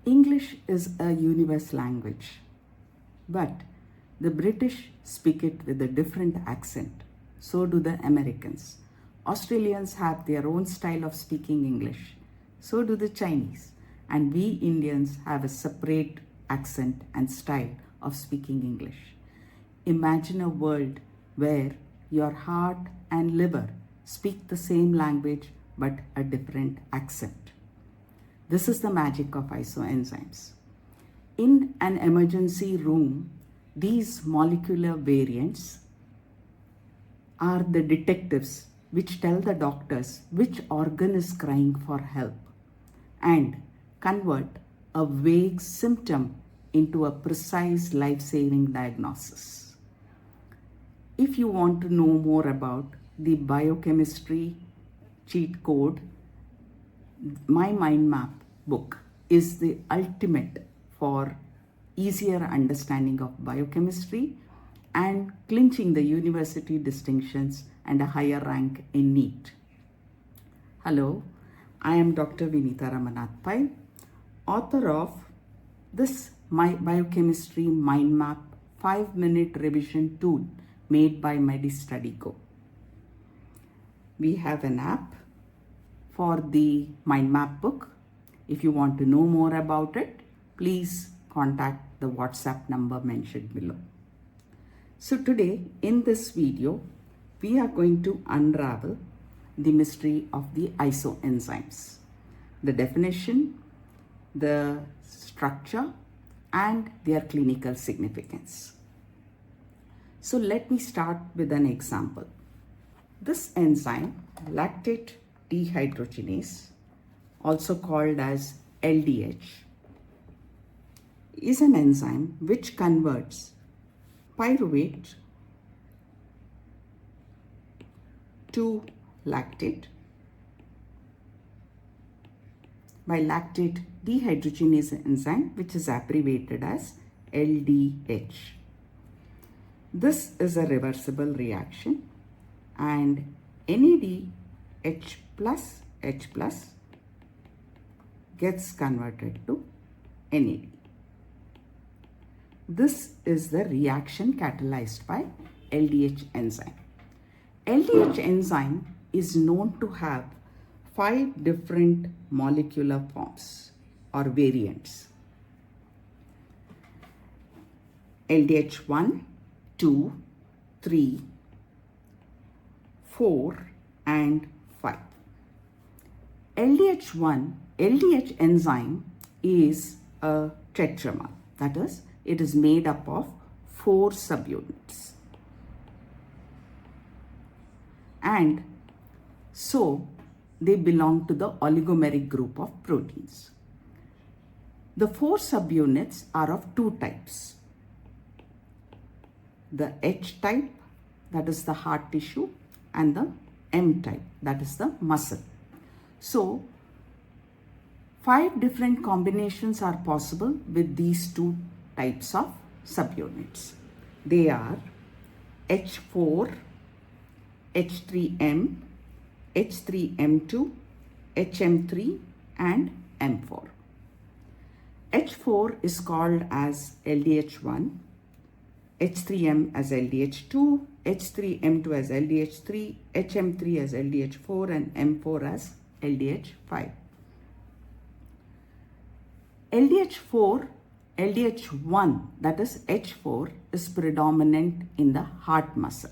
English is a universal language, but the British speak it with a different accent. So do the Americans. Australians have their own style of speaking English. So do the Chinese. And we Indians have a separate accent and style of speaking English. Imagine a world where your heart and liver speak the same language but a different accent. This is the magic of isoenzymes. In an emergency room, these molecular variants are the detectives which tell the doctors which organ is crying for help and convert a vague symptom into a precise life-saving diagnosis. If you want to know more about the biochemistry cheat code, my mind map book is the ultimate for easier understanding of biochemistry and clinching the university distinctions and a higher rank in NEET. Hello, I am Dr. Vinita Ramanath Pai, author of this My Biochemistry Mind Map 5-minute revision tool made by Medi Study Go. We have an app for the mind map book. If you want to know more about it, please contact the WhatsApp number mentioned below. So today in this video, we are going to unravel the mystery of the isoenzymes, the definition, the structure, and their clinical significance. So let me start with an example. This enzyme, lactate dehydrogenase, also called as LDH, is an enzyme which converts pyruvate to lactate by lactate dehydrogenase enzyme, which is abbreviated as LDH. This is a reversible reaction, and NADH plus H plus gets converted to NAD. This is the reaction catalyzed by LDH enzyme. LDH enzyme is known to have 5 different molecular forms or variants. LDH 1, 2, 3, 4 and 5. LDH enzyme is a tetramer, that is, it is made up of 4 subunits. And so they belong to the oligomeric group of proteins. The 4 subunits are of 2 types. The H type, that is the heart tissue, and the M type, that is the muscle. So 5 different combinations are possible with these 2 types of subunits. They are H4, H3M, H3M2, HM3 and M4. H4 is called as LDH1, H3M as LDH2, H3M2 as LDH3, HM3 as LDH4 and M4 as LDH5. LDH1, that is H4, is predominant in the heart muscle.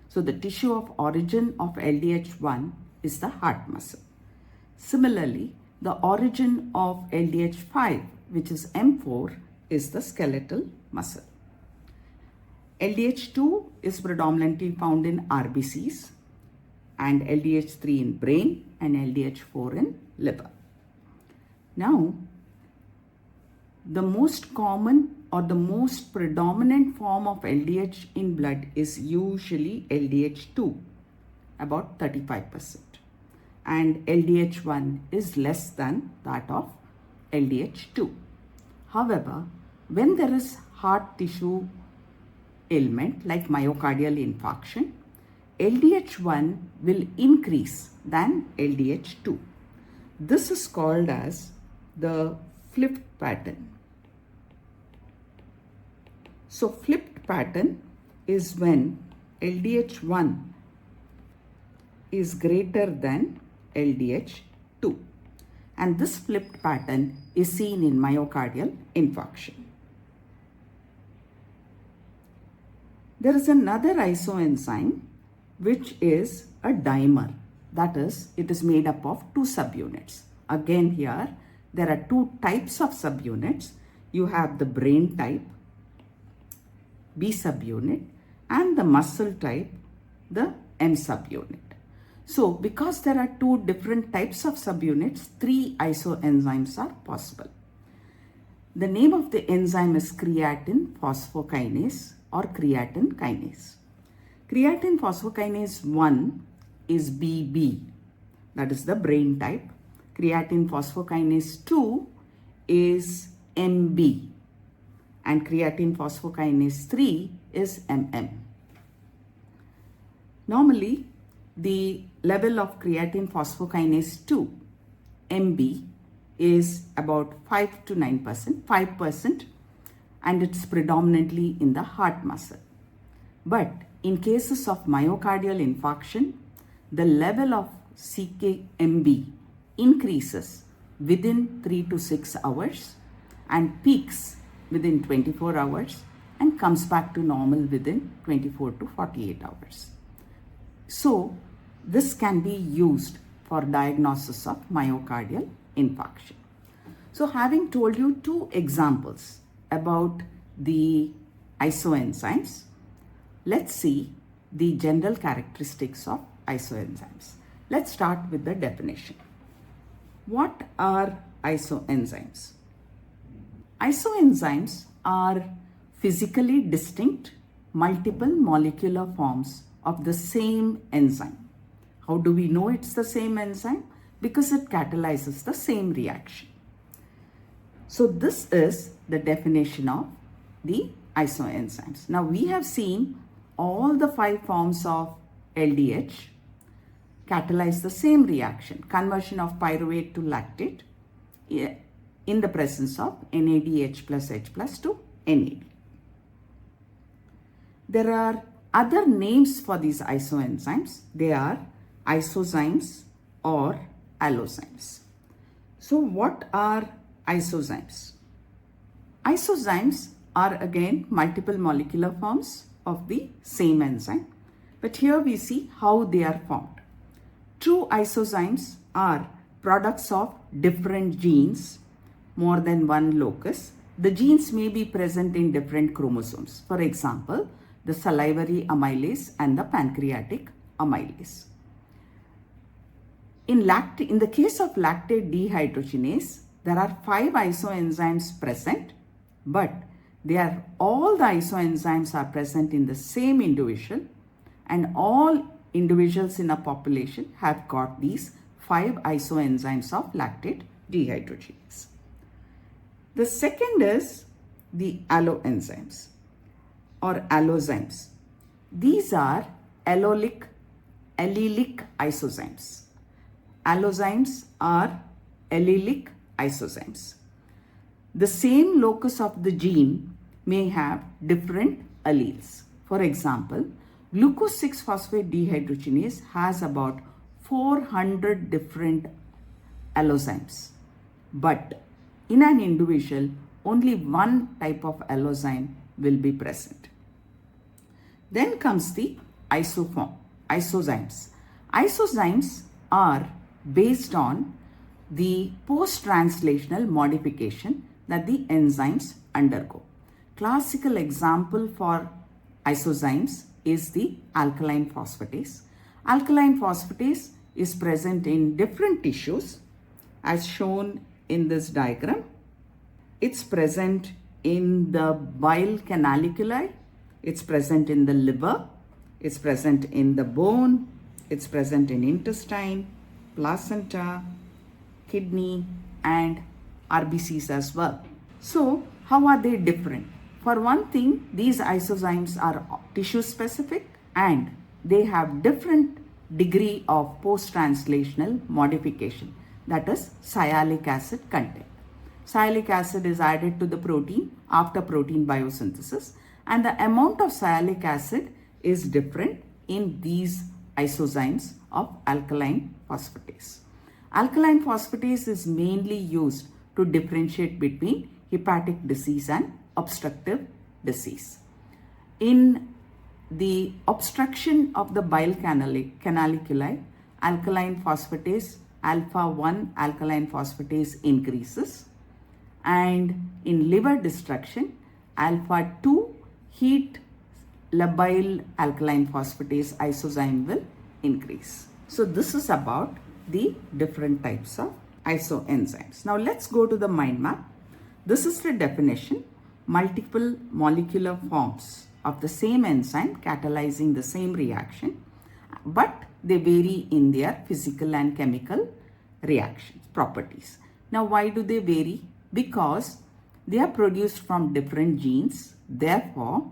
So the tissue of origin of LDH1 is the heart muscle. Similarly, the origin of LDH5, which is M4, is the skeletal muscle. LDH2 is predominantly found in RBCs, and LDH3 in brain and LDH4 in liver. Now, the most common or the most predominant form of LDH in blood is usually LDH2, about 35%. And LDH1 is less than that of LDH2. However, when there is heart tissue ailment like myocardial infarction, LDH1 will increase than LDH2. This is called as the flipped pattern. So flipped pattern is when LDH1 is greater than LDH2. And this flipped pattern is seen in myocardial infarction. There is another isoenzyme which is a dimer. That is, it is made up of two subunits. Again here, there are two types of subunits. You have the brain type, B subunit, and the muscle type, the M subunit. So, because there are two different types of subunits, three isoenzymes are possible. The name of the enzyme is creatine phosphokinase or creatine kinase. Creatine phosphokinase 1 is BB, that is the brain type. Creatine phosphokinase 2 is MB, and creatine phosphokinase 3 is MM. Normally, the level of creatine phosphokinase 2, MB, is about 5 to 9%, 5%, and it's predominantly in the heart muscle. But in cases of myocardial infarction, the level of CKMB increases within 3 to 6 hours and peaks within 24 hours and comes back to normal within 24 to 48 hours. So, this can be used for diagnosis of myocardial infarction. So, having told you two examples about the isoenzymes, let's see the general characteristics of isoenzymes. Let's start with the definition. What are isoenzymes? Isoenzymes are physically distinct multiple molecular forms of the same enzyme. How do we know it's the same enzyme? Because it catalyzes the same reaction. So this is the definition of the isoenzymes. Now we have seen all the 5 forms of LDH catalyze the same reaction, conversion of pyruvate to lactate in the presence of NADH plus H plus to NAD. There are other names for these isoenzymes. They are isozymes or allozymes. So what are isozymes? Isozymes are again multiple molecular forms of the same enzyme, but here we see how they are formed. True isozymes are products of different genes, more than one locus. The genes may be present in different chromosomes. For example, the salivary amylase and the pancreatic amylase. In the case of lactate dehydrogenase, there are 5 isoenzymes present, but all the isoenzymes are present in the same individual, and all individuals in a population have got these 5 isoenzymes of lactate dehydrogenase. The second is the alloenzymes or allozymes. These are allelic isozymes. Allozymes are allelic isozymes. The same locus of the gene may have different alleles. For example, glucose 6-phosphate dehydrogenase has about 400 different allozymes, but in an individual, only one type of allozyme will be present. Then comes the isozymes. Isozymes are based on the post-translational modification that the enzymes undergo. Classical example for isozymes is the alkaline phosphatase. Alkaline phosphatase is present in different tissues as shown in this diagram. It's present in the bile canaliculi, it's present in the liver, it's present in the bone, it's present in intestine, placenta, kidney, and RBCs as well. So, how are they different? For one thing, these isozymes are tissue specific and they have different degree of post-translational modification, that is sialic acid content. Sialic acid is added to the protein after protein biosynthesis, and the amount of sialic acid is different in these isozymes of alkaline phosphatase. Alkaline phosphatase is mainly used to differentiate between hepatic disease and obstructive disease. In the obstruction of the bile canaliculi, alkaline phosphatase, alpha 1 alkaline phosphatase increases, and in liver destruction, alpha 2 heat labile alkaline phosphatase isozyme will increase. So this is about the different types of isoenzymes. Now let's go to the mind map. This is the definition: multiple molecular forms of the same enzyme catalyzing the same reaction, but they vary in their physical and chemical reactions properties. Now why do they vary? Because they are produced from different genes. Therefore,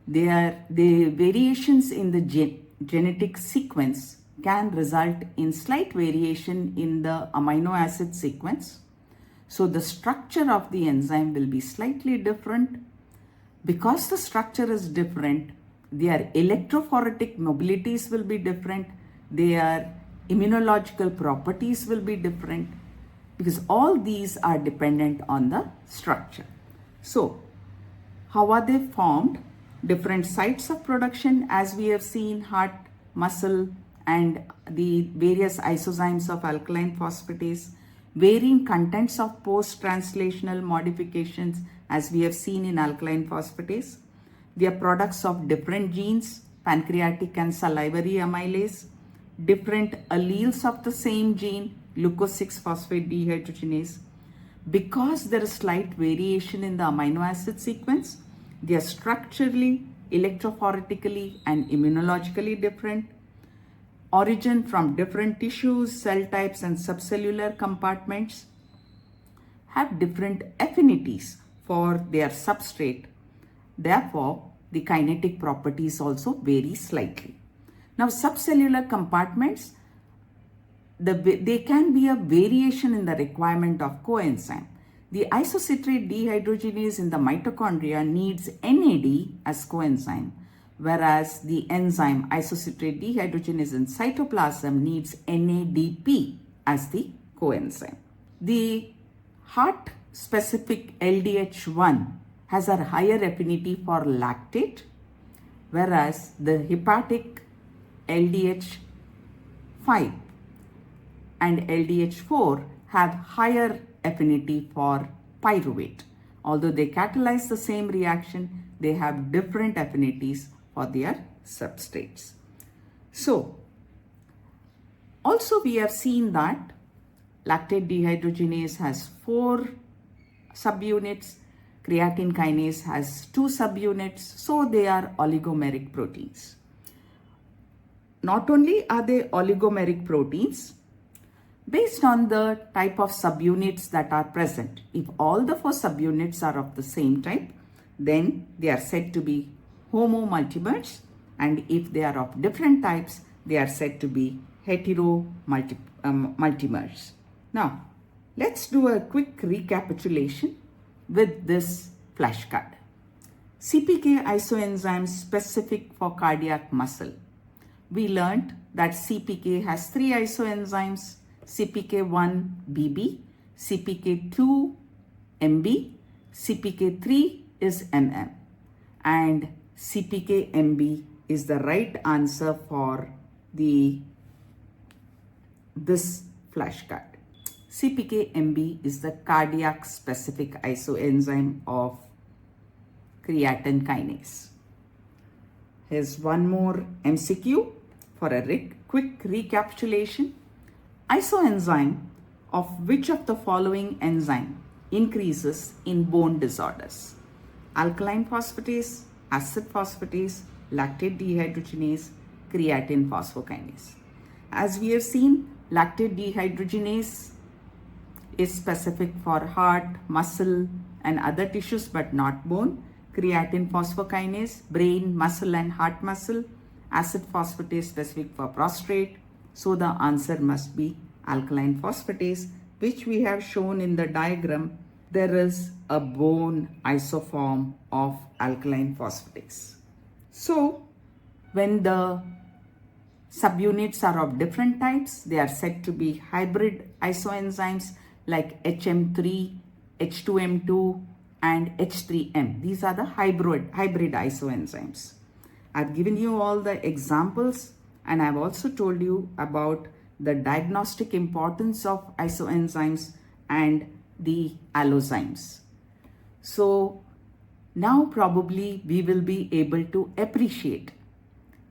the variations in the genetic sequence can result in slight variation in the amino acid sequence. So the structure of the enzyme will be slightly different. Because the structure is different, their electrophoretic mobilities will be different, their immunological properties will be different, because all these are dependent on the structure. So how are they formed? Different sites of production, as we have seen, heart, muscle, and the various isozymes of alkaline phosphatase, varying contents of post-translational modifications, as we have seen in alkaline phosphatase. They are products of different genes, pancreatic and salivary amylase, different alleles of the same gene, glucose-6-phosphate dehydrogenase. Because there is slight variation in the amino acid sequence, they are structurally, electrophoretically, and immunologically different. Origin from different tissues, cell types, and subcellular compartments have different affinities for their substrate. Therefore, the kinetic properties also vary slightly. Now, subcellular compartments, there can be a variation in the requirement of coenzyme. The isocitrate dehydrogenase in the mitochondria needs NAD as coenzyme, whereas the enzyme isocitrate dehydrogenase in cytoplasm needs NADP as the coenzyme. The heart-specific LDH1 has a higher affinity for lactate, whereas the hepatic LDH5 and LDH4 have higher affinity for pyruvate. Although they catalyze the same reaction, they have different affinities for their substrates. So, also we have seen that lactate dehydrogenase has 4 subunits, creatine kinase has 2 subunits, so they are oligomeric proteins. Not only are they oligomeric proteins, based on the type of subunits that are present, if all the 4 subunits are of the same type, then they are said to be homomultimers, and if they are of different types, they are said to be heteromultimers. Now, let's do a quick recapitulation with this flashcard. CPK isoenzymes specific for cardiac muscle. We learned that CPK has 3 isoenzymes: CPK1-BB, CPK2-MB, CPK3 is MM, and CPK-MB is the right answer for this flashcard. CPK-MB is the cardiac specific isoenzyme of creatine kinase. Here's one more MCQ for a quick recapitulation. Isoenzyme of which of the following enzyme increases in bone disorders? Alkaline phosphatase, acid phosphatase, lactate dehydrogenase, creatine phosphokinase. As we have seen, lactate dehydrogenase is specific for heart, muscle, and other tissues but not bone. Creatine phosphokinase, brain, muscle, and heart muscle. acid phosphatase specific for prostate. So the answer must be alkaline phosphatase, which we have shown in the diagram. There is a bone isoform of alkaline phosphatase. So when the subunits are of different types, they are said to be hybrid isoenzymes like HM3, H2M2 and H3M. These are the hybrid isoenzymes. I've given you all the examples, and I've also told you about the diagnostic importance of isoenzymes and the allozymes. So now probably we will be able to appreciate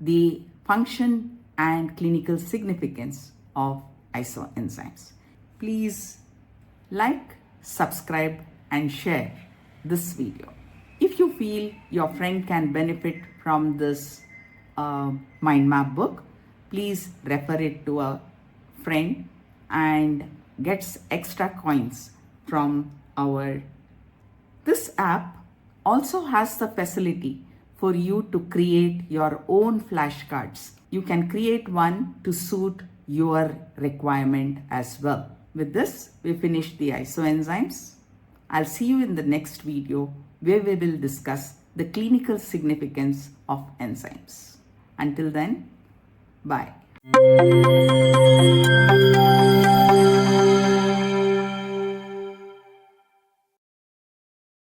the function and clinical significance of isoenzymes. Please like, subscribe and share this video. If you feel your friend can benefit from this mind map book, please refer it to a friend and gets extra coins from our. This app also has the facility for you to create your own flashcards. You can create one to suit your requirement as well. With this, we finish the isoenzymes. I'll see you in the next video where we will discuss the clinical significance of enzymes. Until then, bye.